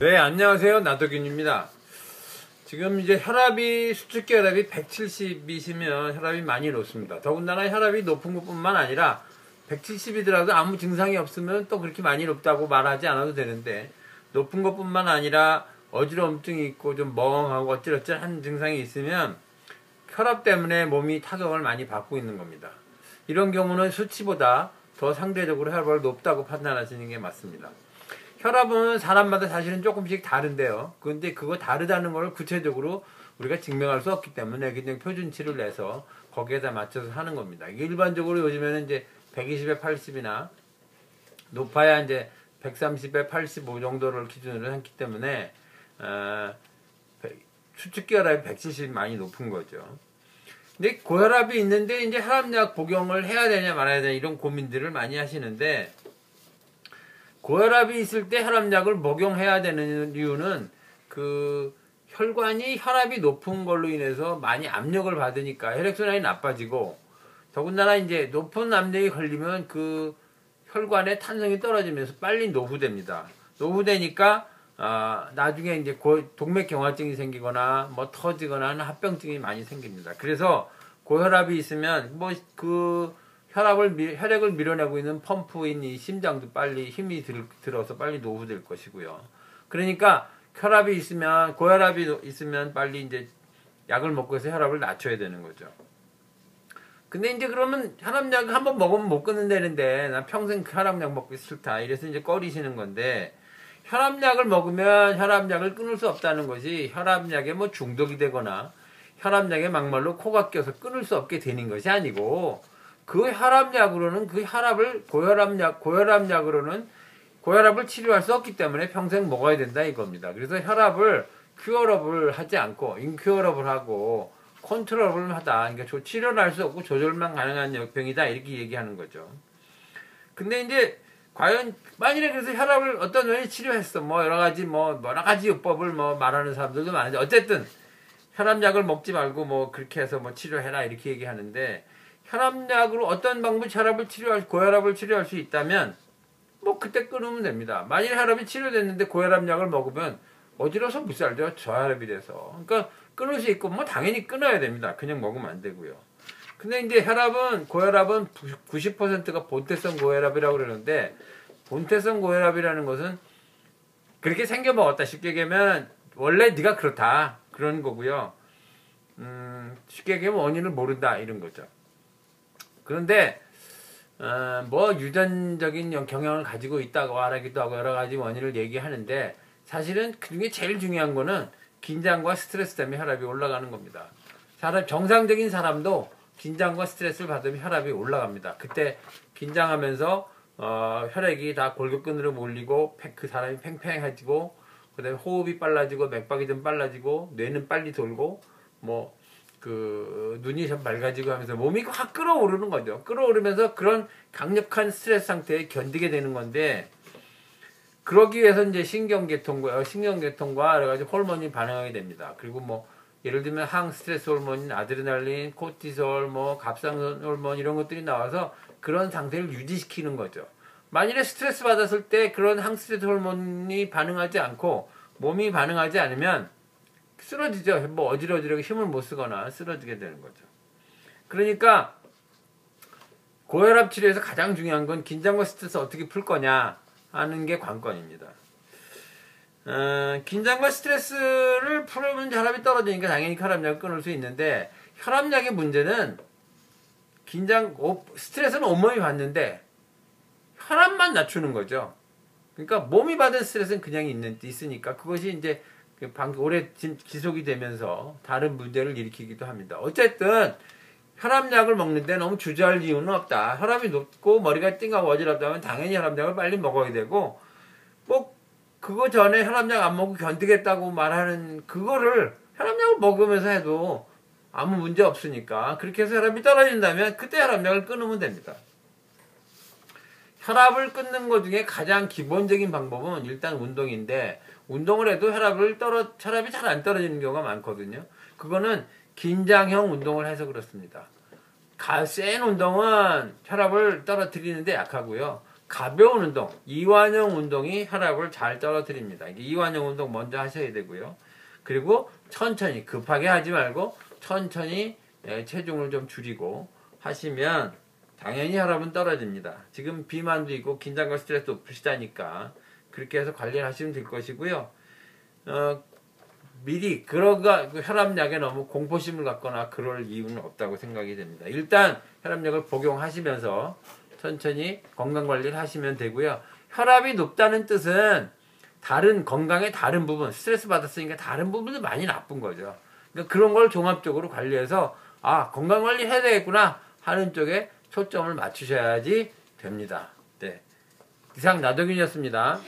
네, 안녕하세요. 나도균입니다. 지금 이제 혈압이, 수축기 혈압이 170이시면 혈압이 많이 높습니다. 더군다나 혈압이 높은 것뿐만 아니라 170이더라도 아무 증상이 없으면 또 그렇게 많이 높다고 말하지 않아도 되는데, 높은 것뿐만 아니라 어지러움증이 있고 좀 멍하고 어찌어찌한 증상이 있으면 혈압 때문에 몸이 타격을 많이 받고 있는 겁니다. 이런 경우는 수치보다 더 상대적으로 혈압을 높다고 판단하시는 게 맞습니다. 혈압은 사람마다 사실은 조금씩 다른데요. 근데 그거 다르다는 걸 구체적으로 우리가 증명할 수 없기 때문에 그냥 표준치를 내서 거기에다 맞춰서 하는 겁니다. 일반적으로 요즘에는 이제 120에 80이나 높아야 이제 130에 85 정도를 기준으로 했기 때문에 수축기 혈압이 170이 많이 높은 거죠. 근데 고혈압이 있는데 이제 혈압약 복용을 해야 되냐 말아야 되냐 이런 고민들을 많이 하시는데, 고혈압이 있을 때 혈압약을 복용해야 되는 이유는 그 혈관이 혈압이 높은 걸로 인해서 많이 압력을 받으니까 혈액순환이 나빠지고, 더군다나 이제 높은 압력이 걸리면 그 혈관의 탄성이 떨어지면서 빨리 노후됩니다. 노후되니까 나중에 이제 동맥경화증이 생기거나 뭐 터지거나 하는 합병증이 많이 생깁니다. 그래서 고혈압이 있으면 혈액을 밀어내고 있는 펌프인 이 심장도 빨리 힘이 들어서 빨리 노후될 것이고요. 그러니까 고혈압이 있으면 빨리 이제 약을 먹고 해서 혈압을 낮춰야 되는 거죠. 근데 이제 그러면 혈압약 한번 먹으면 못 끊는다는데, 난 평생 혈압약 먹기 싫다. 이래서 이제 꺼리시는 건데, 혈압약을 먹으면 혈압약을 끊을 수 없다는 것이 혈압약에 뭐 중독이 되거나 혈압약에 막말로 코가 껴서 끊을 수 없게 되는 것이 아니고, 그 혈압약으로는 고혈압약으로는 고혈압을 치료할 수 없기 때문에 평생 먹어야 된다 이겁니다. 그래서 혈압을 큐어러블 하지 않고 인큐어러블 하고 컨트롤을 하다. 그러니까 치료를 할 수 없고 조절만 가능한 병이다 이렇게 얘기하는 거죠. 근데 이제 과연 만일에 그래서 혈압을 어떤 원이 치료했어. 여러 가지 요법을 말하는 사람들도 많은데, 어쨌든 혈압약을 먹지 말고 그렇게 해서 치료해라 이렇게 얘기하는데, 혈압약으로 어떤 방법으로 고혈압을 치료할 수 있다면 그때 끊으면 됩니다. 만일 혈압이 치료됐는데 고혈압약을 먹으면 어지러워서 못 살죠. 저혈압이 돼서. 그러니까 끊을 수 있고 당연히 끊어야 됩니다. 그냥 먹으면 안 되고요. 근데 이제 고혈압은 90%가 본태성 고혈압이라고 그러는데, 본태성 고혈압이라는 것은 그렇게 생겨 먹었다. 쉽게 얘기하면 원래 네가 그렇다 그런 거고요. 쉽게 얘기하면 원인을 모른다 이런 거죠. 그런데 유전적인 경향을 가지고 있다고 말하기도 하고 여러 가지 원인을 얘기하는데, 사실은 그 중에 제일 중요한 거는 긴장과 스트레스 때문에 혈압이 올라가는 겁니다. 정상적인 사람도 긴장과 스트레스를 받으면 혈압이 올라갑니다. 그때 긴장하면서 혈액이 다 골격근으로 몰리고 그 사람이 팽팽해지고, 그다음에 호흡이 빨라지고 맥박이 좀 빨라지고 뇌는 빨리 돌고 눈이 좀 맑아지고 하면서 몸이 확 끌어오르는 거죠. 끌어오르면서 그런 강력한 스트레스 상태에 견디게 되는 건데, 그러기 위해서 이제 신경계통과 여러 가지 호르몬이 반응하게 됩니다. 그리고 예를 들면 항스트레스 호르몬인 아드레날린, 코티솔, 갑상선 호르몬 이런 것들이 나와서 그런 상태를 유지시키는 거죠. 만일에 스트레스 받았을 때 그런 항스트레스 호르몬이 반응하지 않고 몸이 반응하지 않으면 쓰러지죠. 어지러지게 힘을 못 쓰거나 쓰러지게 되는 거죠. 그러니까 고혈압 치료에서 가장 중요한 건 긴장과 스트레스 어떻게 풀 거냐 하는 게 관건입니다. 긴장과 스트레스를 풀으면 혈압이 떨어지니까 당연히 혈압약을 끊을 수 있는데, 혈압약의 문제는 스트레스는 온몸이 받는데 혈압만 낮추는 거죠. 그러니까 몸이 받은 스트레스는 그냥 있으니까 그것이 이제 오래 지속이 되면서 다른 문제를 일으키기도 합니다. 어쨌든 혈압약을 먹는데 너무 주저할 이유는 없다. 혈압이 높고 머리가 띵하고 어지럽다면 당연히 혈압약을 빨리 먹어야 되고, 그거 전에 혈압약 안 먹고 견디겠다고 말하는 그거를 혈압약을 먹으면서 해도 아무 문제 없으니까, 그렇게 해서 혈압이 떨어진다면 그때 혈압약을 끊으면 됩니다. 혈압을 끊는 것 중에 가장 기본적인 방법은 일단 운동인데, 운동을 해도 혈압이 잘 안 떨어지는 경우가 많거든요. 그거는 긴장형 운동을 해서 그렇습니다. 센 운동은 혈압을 떨어뜨리는데 약하고요. 가벼운 운동, 이완용 운동이 혈압을 잘 떨어뜨립니다. 이완용 운동 먼저 하셔야 되고요. 그리고 천천히 급하게 하지 말고 천천히 체중을 좀 줄이고 하시면 당연히 혈압은 떨어집니다. 지금 비만도 있고 긴장과 스트레스 높으시다니까 그렇게 해서 관리를 하시면 될 것이고요. 미리 혈압약에 너무 공포심을 갖거나 그럴 이유는 없다고 생각이 됩니다. 일단 혈압약을 복용하시면서 천천히 건강관리를 하시면 되고요. 혈압이 높다는 뜻은 다른 건강의 다른 부분, 스트레스 받았으니까 다른 부분도 많이 나쁜 거죠. 그러니까 그런 걸 종합적으로 관리해서 건강관리 해야 되겠구나 하는 쪽에 초점을 맞추셔야지 됩니다. 네. 이상 나덕윤이었습니다.